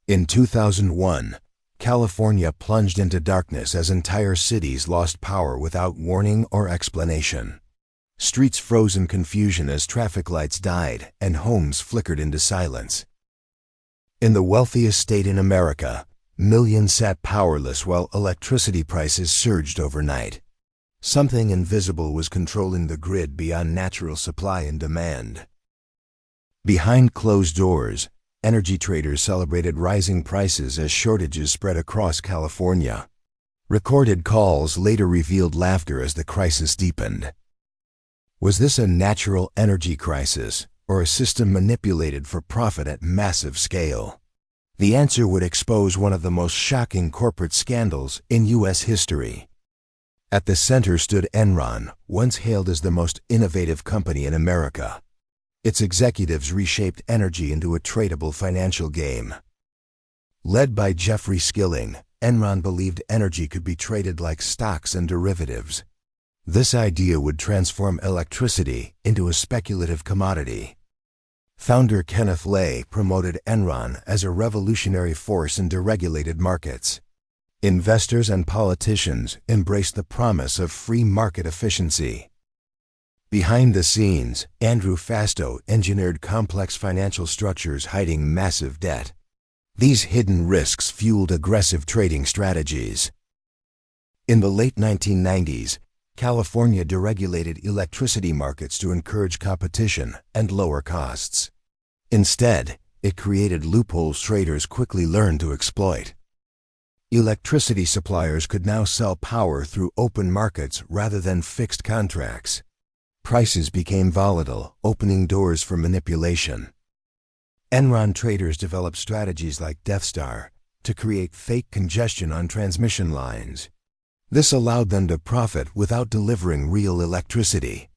In 2001, California plunged into darkness as entire cities lost power without warning or explanation. Streets froze in confusion as traffic lights died and homes flickered into silence. In the wealthiest state in America, millions sat powerless while electricity prices surged overnight. Something invisible was controlling the grid beyond natural supply and demand. Behind closed doors, energy traders celebrated rising prices as shortages spread across California. Recorded calls later revealed laughter as the crisis deepened. Was this a natural energy crisis, or a system manipulated for profit at massive scale? The answer would expose one of the most shocking corporate scandals in U.S. history. At the center stood Enron, once hailed as the most innovative company in America. Its executives reshaped energy into a tradable financial game. Led by Jeffrey Skilling, Enron believed energy could be traded like stocks and derivatives. This idea would transform electricity into a speculative commodity. Founder Kenneth Lay promoted Enron as a revolutionary force in deregulated markets. Investors and politicians embraced the promise of free market efficiency. Behind the scenes, Andrew Fastow engineered complex financial structures hiding massive debt. These hidden risks fueled aggressive trading strategies. In the late 1990s, California deregulated electricity markets to encourage competition and lower costs. Instead, it created loopholes traders quickly learned to exploit. Electricity suppliers could now sell power through open markets rather than fixed contracts. Prices became volatile, opening doors for manipulation. Enron traders developed strategies like Death Star to create fake congestion on transmission lines. This allowed them to profit without delivering real electricity.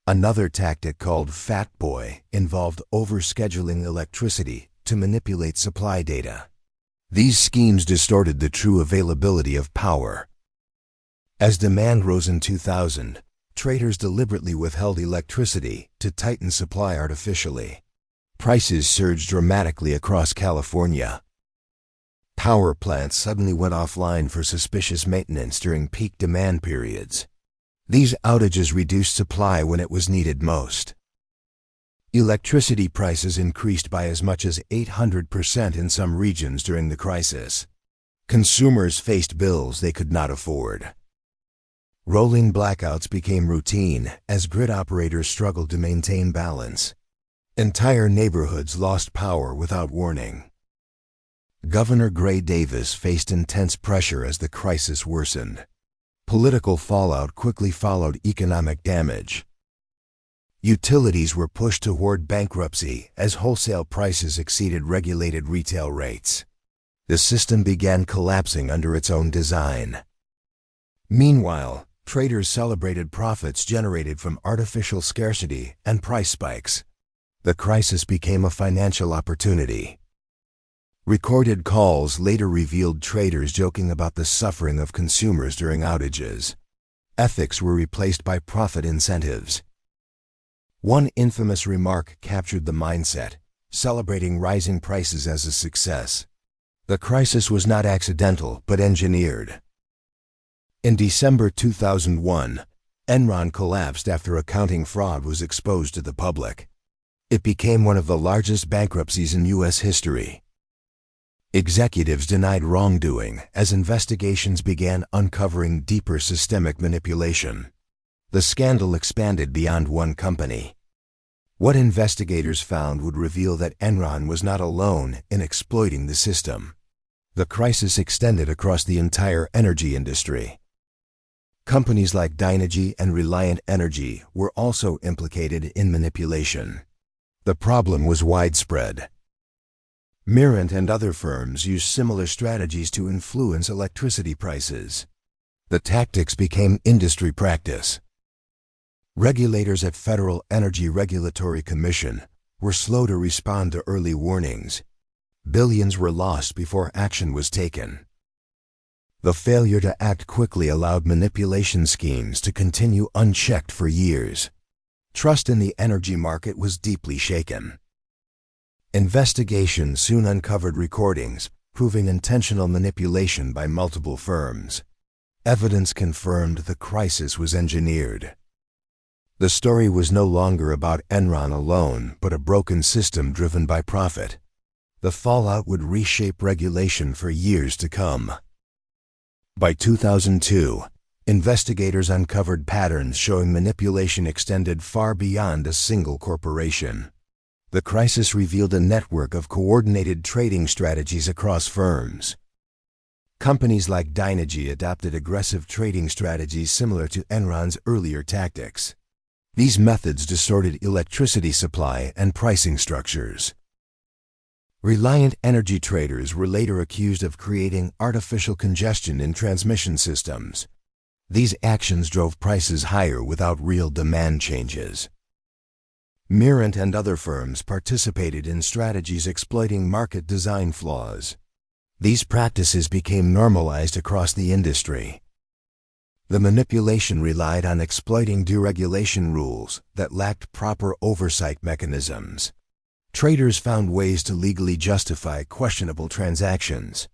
Another tactic called Fat Boy involved overscheduling electricity to manipulate supply data. These schemes distorted the true availability of power. As demand rose in 2000, traders deliberately withheld electricity to tighten supply artificially. Prices surged dramatically across California. Power plants suddenly went offline for suspicious maintenance during peak demand periods. These outages reduced supply when it was needed most. Electricity prices increased by as much as 800% in some regions during the crisis. Consumers faced bills they could not afford. Rolling blackouts became routine as grid operators struggled to maintain balance. Entire neighborhoods lost power without warning. Governor Gray Davis faced intense pressure as the crisis worsened. Political fallout quickly followed economic damage. Utilities were pushed toward bankruptcy as wholesale prices exceeded regulated retail rates. The system began collapsing under its own design. Meanwhile, traders celebrated profits generated from artificial scarcity and price spikes. The crisis became a financial opportunity. Recorded calls later revealed traders joking about the suffering of consumers during outages. Ethics were replaced by profit incentives. One infamous remark captured the mindset, celebrating rising prices as a success. The crisis was not accidental but engineered. In December 2001, Enron collapsed after accounting fraud was exposed to the public. It became one of the largest bankruptcies in U.S. history. Executives denied wrongdoing as investigations began uncovering deeper systemic manipulation. The scandal expanded beyond one company. What investigators found would reveal that Enron was not alone in exploiting the system. The crisis extended across the entire energy industry. Companies like Dynegy and Reliant Energy were also implicated in manipulation. The problem was widespread. Mirant and other firms used similar strategies to influence electricity prices. The tactics became industry practice. Regulators at Federal Energy Regulatory Commission were slow to respond to early warnings. Billions were lost before action was taken. The failure to act quickly allowed manipulation schemes to continue unchecked for years. Trust in the energy market was deeply shaken. Investigations soon uncovered recordings, proving intentional manipulation by multiple firms. Evidence confirmed the crisis was engineered. The story was no longer about Enron alone, but a broken system driven by profit. The fallout would reshape regulation for years to come. By 2002, investigators uncovered patterns showing manipulation extended far beyond a single corporation. The crisis revealed a network of coordinated trading strategies across firms. Companies like Dynegy adopted aggressive trading strategies similar to Enron's earlier tactics. These methods distorted electricity supply and pricing structures. Reliant Energy traders were later accused of creating artificial congestion in transmission systems. These actions drove prices higher without real demand changes. Mirant and other firms participated in strategies exploiting market design flaws. These practices became normalized across the industry. The manipulation relied on exploiting deregulation rules that lacked proper oversight mechanisms. Traders found ways to legally justify questionable transactions.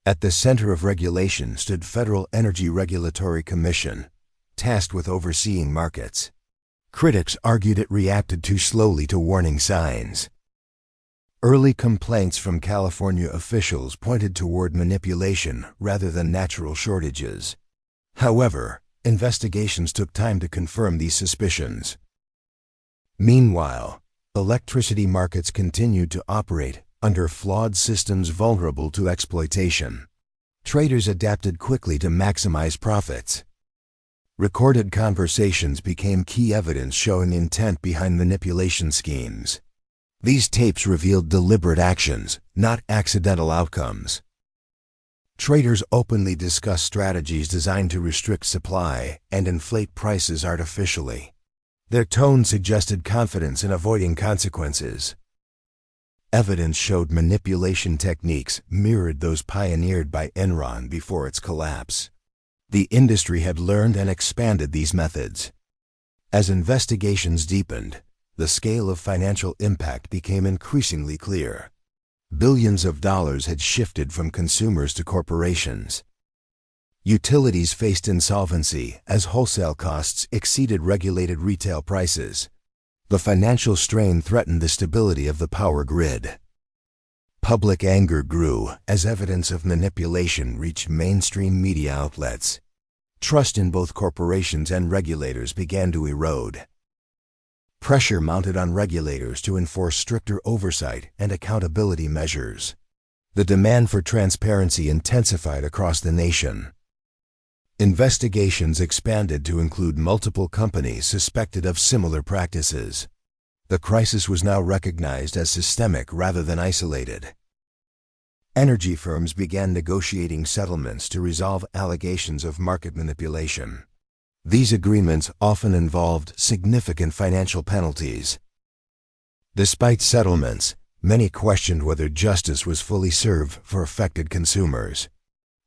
At the center of regulation stood Federal Energy Regulatory Commission, tasked with overseeing markets. Critics argued it reacted too slowly to warning signs. Early complaints from California officials pointed toward manipulation rather than natural shortages. However, investigations took time to confirm these suspicions. Meanwhile, electricity markets continued to operate under flawed systems vulnerable to exploitation. Traders adapted quickly to maximize profits. Recorded conversations became key evidence showing intent behind manipulation schemes. These tapes revealed deliberate actions, not accidental outcomes. Traders openly discussed strategies designed to restrict supply and inflate prices artificially. Their tone suggested confidence in avoiding consequences. Evidence showed manipulation techniques mirrored those pioneered by Enron before its collapse. The industry had learned and expanded these methods. As investigations deepened, the scale of financial impact became increasingly clear. Billions of dollars had shifted from consumers to corporations. Utilities faced insolvency as wholesale costs exceeded regulated retail prices. The financial strain threatened the stability of the power grid. Public anger grew as evidence of manipulation reached mainstream media outlets. Trust in both corporations and regulators began to erode. Pressure mounted on regulators to enforce stricter oversight and accountability measures. The demand for transparency intensified across the nation. Investigations expanded to include multiple companies suspected of similar practices. The crisis was now recognized as systemic rather than isolated. Energy firms began negotiating settlements to resolve allegations of market manipulation. These agreements often involved significant financial penalties. Despite settlements, many questioned whether justice was fully served for affected consumers.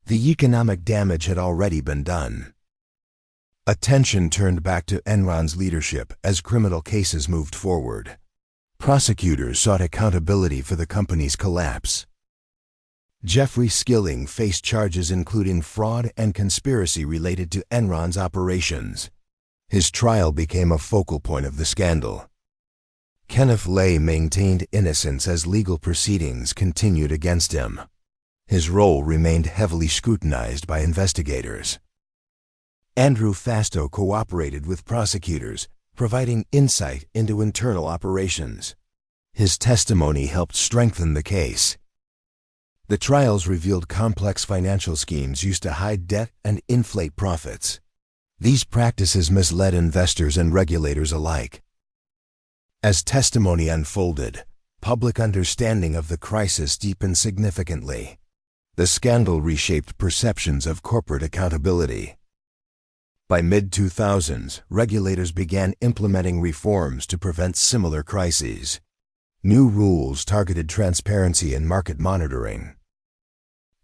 The economic damage had already been done. Attention turned back to Enron's leadership as criminal cases moved forward. Prosecutors sought accountability for the company's collapse. Jeffrey Skilling faced charges including fraud and conspiracy related to Enron's operations. His trial became a focal point of the scandal. Kenneth Lay maintained innocence as legal proceedings continued against him. His role remained heavily scrutinized by investigators. Andrew Fastow cooperated with prosecutors, providing insight into internal operations. His testimony helped strengthen the case. The trials revealed complex financial schemes used to hide debt and inflate profits. These practices misled investors and regulators alike. As testimony unfolded, public understanding of the crisis deepened significantly. The scandal reshaped perceptions of corporate accountability. By mid-2000s, regulators began implementing reforms to prevent similar crises. New rules targeted transparency and market monitoring.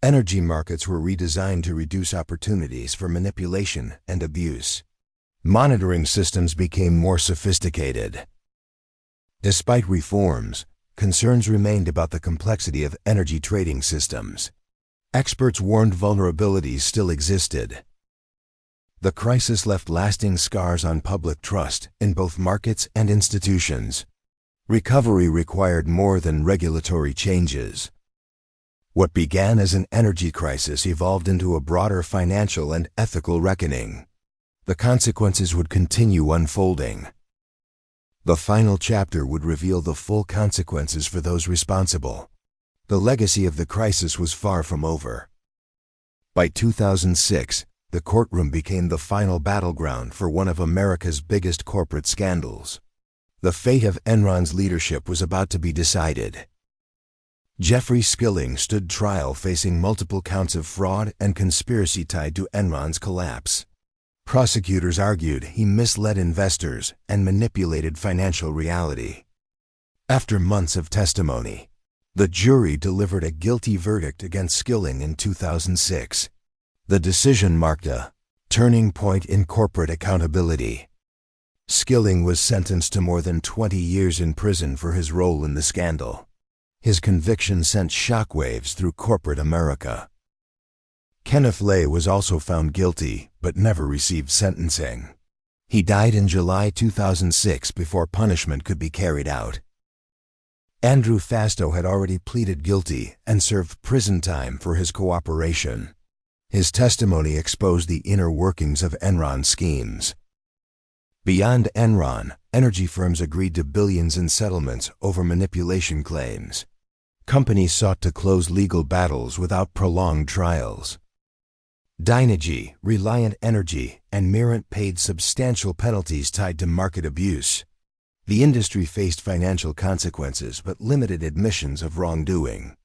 Energy markets were redesigned to reduce opportunities for manipulation and abuse. Monitoring systems became more sophisticated. Despite reforms, concerns remained about the complexity of energy trading systems. Experts warned vulnerabilities still existed. The crisis left lasting scars on public trust in both markets and institutions. Recovery required more than regulatory changes. What began as an energy crisis evolved into a broader financial and ethical reckoning. The consequences would continue unfolding. The final chapter would reveal the full consequences for those responsible. The legacy of the crisis was far from over. By 2006, the courtroom became the final battleground for one of America's biggest corporate scandals. The fate of Enron's leadership was about to be decided. Jeffrey Skilling stood trial facing multiple counts of fraud and conspiracy tied to Enron's collapse. Prosecutors argued he misled investors and manipulated financial reality. After months of testimony, the jury delivered a guilty verdict against Skilling in 2006. The decision marked a turning point in corporate accountability. Skilling was sentenced to more than 20 years in prison for his role in the scandal. His conviction sent shockwaves through corporate America. Kenneth Lay was also found guilty, but never received sentencing. He died in July 2006 before punishment could be carried out. Andrew Fastow had already pleaded guilty and served prison time for his cooperation. His testimony exposed the inner workings of Enron schemes. Beyond Enron, energy firms agreed to billions in settlements over manipulation claims. Companies sought to close legal battles without prolonged trials. Dynegy, Reliant Energy, and Mirant paid substantial penalties tied to market abuse. The industry faced financial consequences but limited admissions of wrongdoing.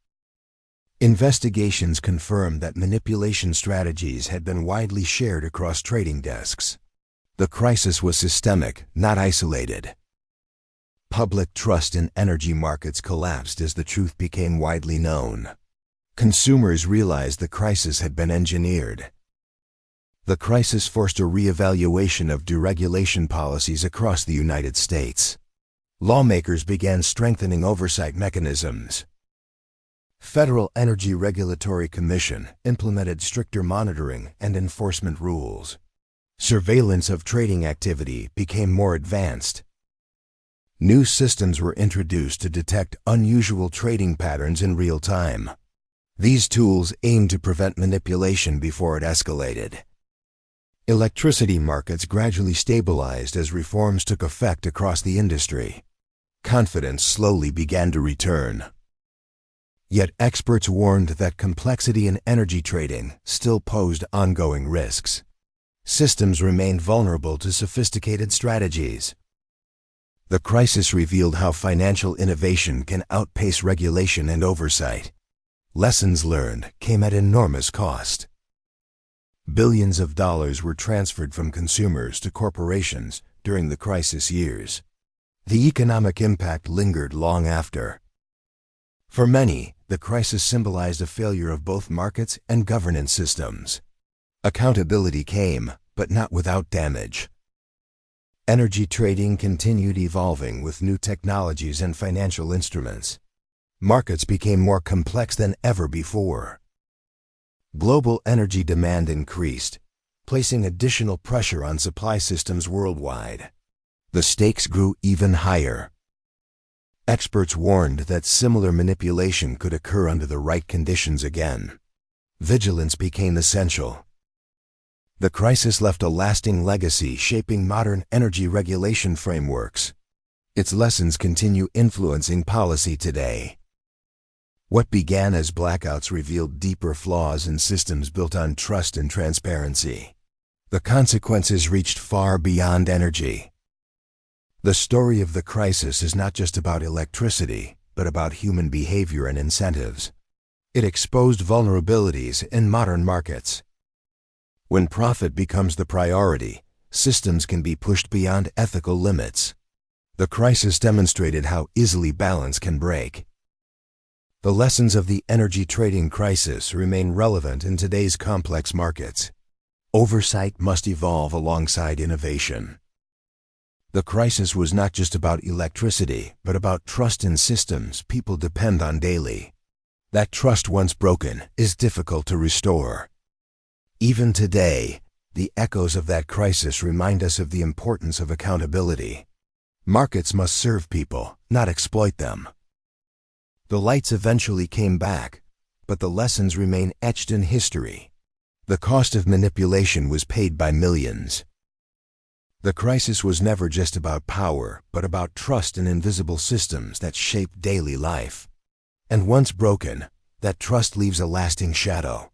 Investigations confirmed that manipulation strategies had been widely shared across trading desks. The crisis was systemic, not isolated. Public trust in energy markets collapsed as the truth became widely known. Consumers realized the crisis had been engineered. The crisis forced a re-evaluation of deregulation policies across the United States. Lawmakers began strengthening oversight mechanisms. Federal Energy Regulatory Commission implemented stricter monitoring and enforcement rules. Surveillance of trading activity became more advanced. New systems were introduced to detect unusual trading patterns in real time. These tools aimed to prevent manipulation before it escalated. Electricity markets gradually stabilized as reforms took effect across the industry. Confidence slowly began to return. Yet experts warned that complexity in energy trading still posed ongoing risks. Systems remained vulnerable to sophisticated strategies. The crisis revealed how financial innovation can outpace regulation and oversight. Lessons learned came at enormous cost. Billions of dollars were transferred from consumers to corporations during the crisis years. The economic impact lingered long after. For many, the crisis symbolized a failure of both markets and governance systems. Accountability came, but not without damage. Energy trading continued evolving with new technologies and financial instruments. Markets became more complex than ever before. Global energy demand increased, placing additional pressure on supply systems worldwide. The stakes grew even higher. Experts warned that similar manipulation could occur under the right conditions again. Vigilance became essential. The crisis left a lasting legacy shaping modern energy regulation frameworks. Its lessons continue influencing policy today. What began as blackouts revealed deeper flaws in systems built on trust and transparency. The consequences reached far beyond energy. The story of the crisis is not just about electricity, but about human behavior and incentives. It exposed vulnerabilities in modern markets. When profit becomes the priority, systems can be pushed beyond ethical limits. The crisis demonstrated how easily balance can break. The lessons of the energy trading crisis remain relevant in today's complex markets. Oversight must evolve alongside innovation. The crisis was not just about electricity, but about trust in systems people depend on daily. That trust, once broken, is difficult to restore. Even today, the echoes of that crisis remind us of the importance of accountability. Markets must serve people, not exploit them. The lights eventually came back, but the lessons remain etched in history. The cost of manipulation was paid by millions. The crisis was never just about power, but about trust in invisible systems that shape daily life. And once broken, that trust leaves a lasting shadow.